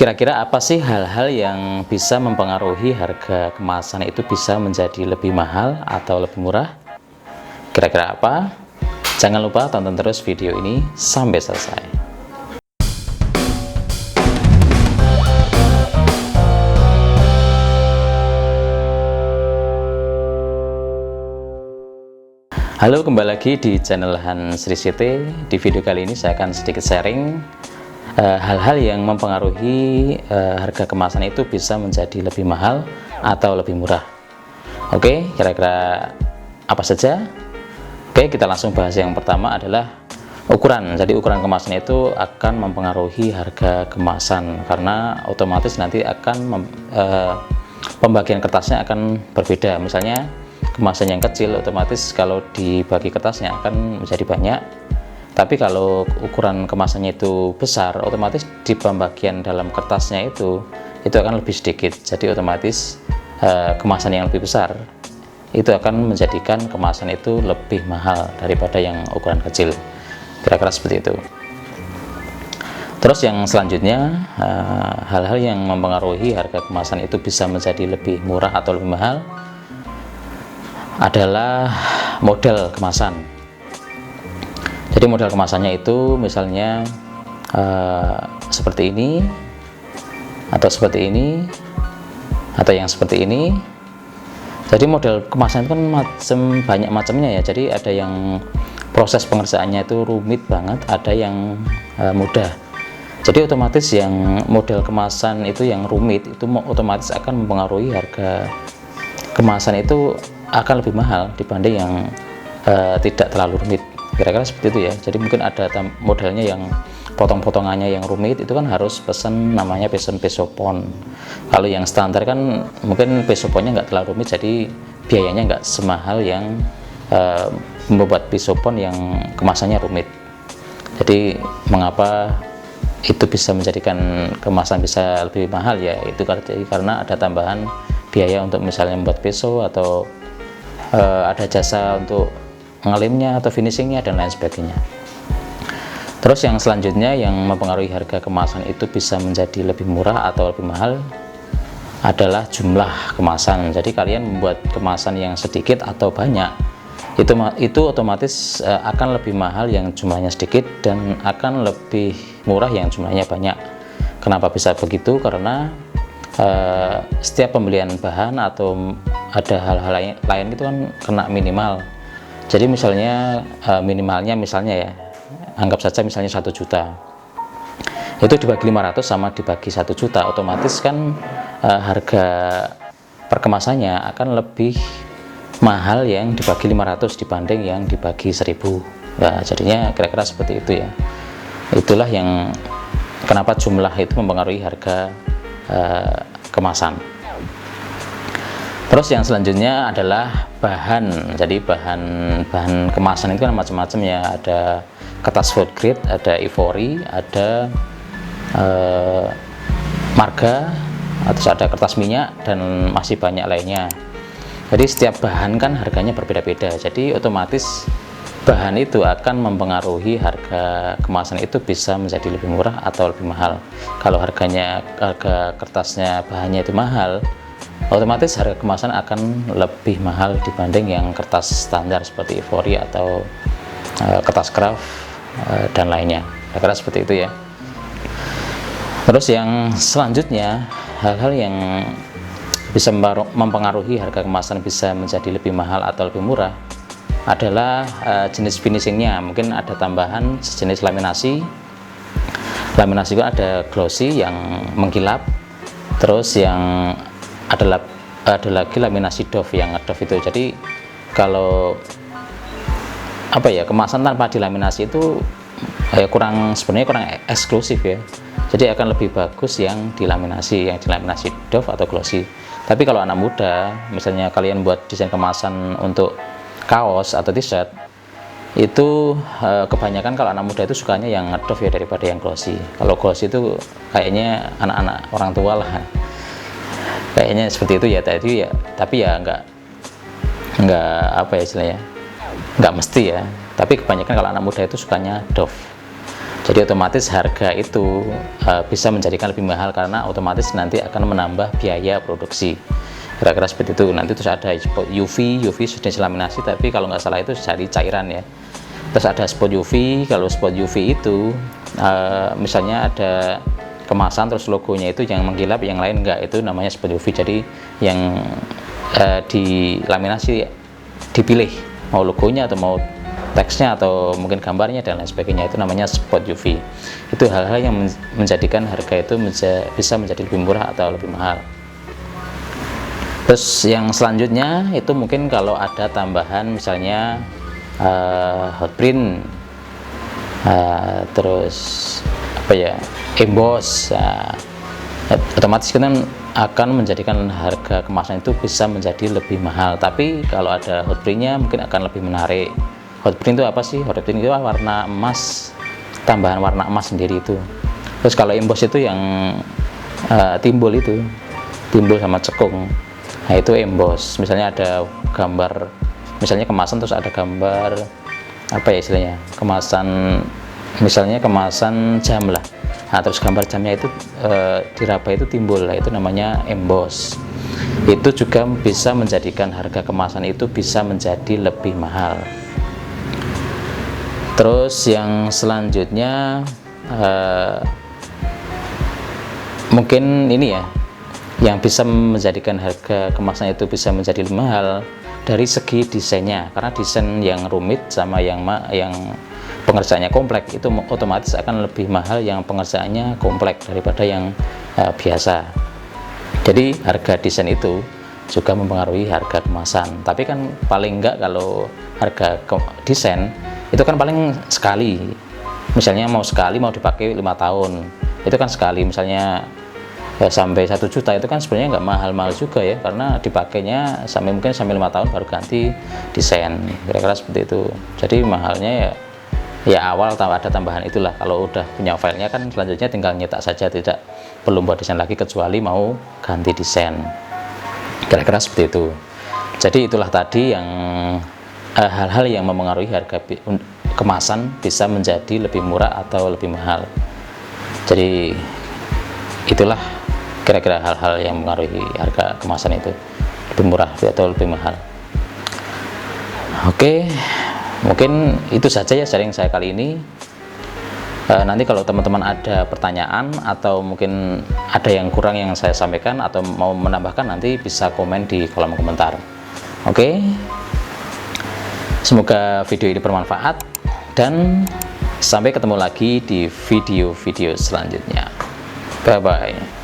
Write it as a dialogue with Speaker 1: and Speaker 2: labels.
Speaker 1: Kira-kira apa sih hal-hal yang bisa mempengaruhi harga kemasan itu bisa menjadi lebih mahal atau lebih murah? Kira-kira apa? Jangan lupa tonton terus video ini sampai selesai. Halo, kembali lagi di channel Hans Risite. Di video kali ini saya akan sedikit sharing hal-hal yang mempengaruhi harga kemasan itu bisa menjadi lebih mahal atau lebih murah. Oke, kira-kira apa saja? Oke, kita langsung bahas. Yang pertama adalah ukuran. Jadi ukuran kemasan itu akan mempengaruhi harga kemasan karena otomatis nanti akan pembagian kertasnya akan berbeda. Misalnya kemasan yang kecil, otomatis kalau dibagi kertasnya akan menjadi banyak. Tapi kalau ukuran kemasannya itu besar, otomatis di pembagian dalam kertasnya itu akan lebih sedikit. Jadi otomatis kemasan yang lebih besar itu akan menjadikan kemasan itu lebih mahal daripada yang ukuran kecil. Kira-kira seperti itu. Terus yang selanjutnya, hal-hal yang mempengaruhi harga kemasan itu bisa menjadi lebih murah atau lebih mahal adalah model kemasan. Jadi model kemasannya itu misalnya seperti ini, atau seperti ini, atau yang seperti ini. Jadi model kemasan itu kan banyak macamnya ya. Jadi ada yang proses pengerjaannya itu rumit banget, ada yang mudah. Jadi otomatis yang model kemasan itu yang rumit itu otomatis akan mempengaruhi harga kemasan itu akan lebih mahal dibanding yang tidak terlalu rumit. Kira-kira seperti itu ya. Jadi mungkin ada modelnya yang potong-potongannya yang rumit, itu kan harus pesen namanya pesen pesopon. Kalau yang standar kan mungkin pesoponnya nggak terlalu rumit, jadi biayanya nggak semahal yang membuat pesopon yang kemasannya rumit. Jadi mengapa itu bisa menjadikan kemasan bisa lebih mahal ya, itu karena ada tambahan biaya untuk misalnya membuat peso, atau ada jasa untuk ngelimnya atau finishingnya dan lain sebagainya. Terus yang selanjutnya yang mempengaruhi harga kemasan itu bisa menjadi lebih murah atau lebih mahal adalah jumlah kemasan. Jadi kalian membuat kemasan yang sedikit atau banyak, itu otomatis akan lebih mahal yang jumlahnya sedikit dan akan lebih murah yang jumlahnya banyak. Kenapa bisa begitu? Karena setiap pembelian bahan atau ada hal-hal lain itu kan kena minimal. Jadi misalnya minimalnya misalnya ya, anggap saja misalnya 1 juta, itu dibagi 500 sama dibagi 1 juta, otomatis kan harga perkemasannya akan lebih mahal yang dibagi 500 dibanding yang dibagi 1000. Nah, jadinya kira-kira seperti itu ya. Itulah yang kenapa jumlah itu mempengaruhi harga kemasan. Terus yang selanjutnya adalah bahan. Jadi bahan kemasan itu kan macam-macam ya. Ada kertas food grade, ada ivory, ada marga, atau ada kertas minyak, dan masih banyak lainnya. Jadi setiap bahan kan harganya berbeda-beda. Jadi otomatis bahan itu akan mempengaruhi harga kemasan itu bisa menjadi lebih murah atau lebih mahal. Kalau harga kertasnya bahannya itu mahal, otomatis harga kemasan akan lebih mahal dibanding yang kertas standar seperti ivory atau kertas craft dan lainnya. Kira-kira seperti itu ya. Terus yang selanjutnya, hal-hal yang bisa mempengaruhi harga kemasan bisa menjadi lebih mahal atau lebih murah adalah jenis finishingnya. Mungkin ada tambahan sejenis laminasi. Laminasi itu ada glossy yang mengkilap, terus yang ada lagi laminasi doff yang ngedoff itu. Jadi kalau apa ya, kemasan tanpa dilaminasi itu sebenarnya kurang eksklusif ya. Jadi akan lebih bagus yang dilaminasi doff atau glossy. Tapi kalau anak muda, misalnya kalian buat desain kemasan untuk kaos atau t-shirt, itu kebanyakan kalau anak muda itu sukanya yang ngedoff ya daripada yang glossy. Kalau glossy itu kayaknya anak-anak orang tua lah, kayaknya seperti itu ya. Tapi ya nggak apa ya istilahnya, nggak mesti ya. Tapi kebanyakan kalau anak muda itu sukanya doff. Jadi otomatis harga itu bisa menjadikan lebih mahal karena otomatis nanti akan menambah biaya produksi. Kira-kira seperti itu. Nanti terus ada spot UV sudah laminasi, tapi kalau nggak salah itu dari cairan ya. Terus ada spot UV. Kalau spot UV itu misalnya ada kemasan terus logonya itu yang mengkilap, yang lain enggak, itu namanya spot UV. Jadi yang di laminasi dipilih mau logonya atau mau teksnya atau mungkin gambarnya dan lain sebagainya, itu namanya spot UV. Itu hal-hal yang menjadikan harga itu bisa menjadi lebih murah atau lebih mahal. Terus yang selanjutnya itu mungkin kalau ada tambahan misalnya hot print, terus apa ya, emboss, otomatis kan akan menjadikan harga kemasan itu bisa menjadi lebih mahal. Tapi kalau ada hot printnya mungkin akan lebih menarik. Hot print itu apa sih? Hot print itu warna emas, tambahan warna emas sendiri itu. Terus kalau emboss itu yang timbul sama cekung. Nah itu emboss. Misalnya ada gambar, misalnya kemasan terus ada gambar apa ya istilahnya, kemasan, misalnya kemasan jam lah. Nah terus gambar jamnya itu diraba itu timbul, lah itu namanya emboss. Itu juga bisa menjadikan harga kemasan itu bisa menjadi lebih mahal. Terus yang selanjutnya mungkin ini ya, yang bisa menjadikan harga kemasan itu bisa menjadi lebih mahal dari segi desainnya, karena desain yang rumit sama yang pengerjaannya kompleks itu otomatis akan lebih mahal yang pengerjaannya kompleks daripada yang biasa. Jadi harga desain itu juga mempengaruhi harga kemasan. Tapi kan paling enggak kalau harga desain itu kan paling sekali, misalnya mau dipakai 5 tahun, itu kan sekali, misalnya sampai 1 juta, itu kan sebenarnya nggak mahal-mahal juga ya, karena dipakainya mungkin sampai 5 tahun baru ganti desain, kira-kira seperti itu. Jadi mahalnya ya awal ada tambahan itulah. Kalau udah punya filenya kan selanjutnya tinggal nyetak saja, tidak perlu buat desain lagi kecuali mau ganti desain, kira-kira seperti itu. Jadi itulah tadi yang hal-hal yang mempengaruhi harga kemasan bisa menjadi lebih murah atau lebih mahal. Jadi itulah kira-kira hal-hal yang mempengaruhi harga kemasan itu lebih murah atau lebih mahal. Oke, mungkin itu saja ya sharing saya kali ini. Nanti kalau teman-teman ada pertanyaan atau mungkin ada yang kurang yang saya sampaikan atau mau menambahkan, nanti bisa komen di kolom komentar. Oke, semoga video ini bermanfaat dan sampai ketemu lagi di video-video selanjutnya. Bye bye.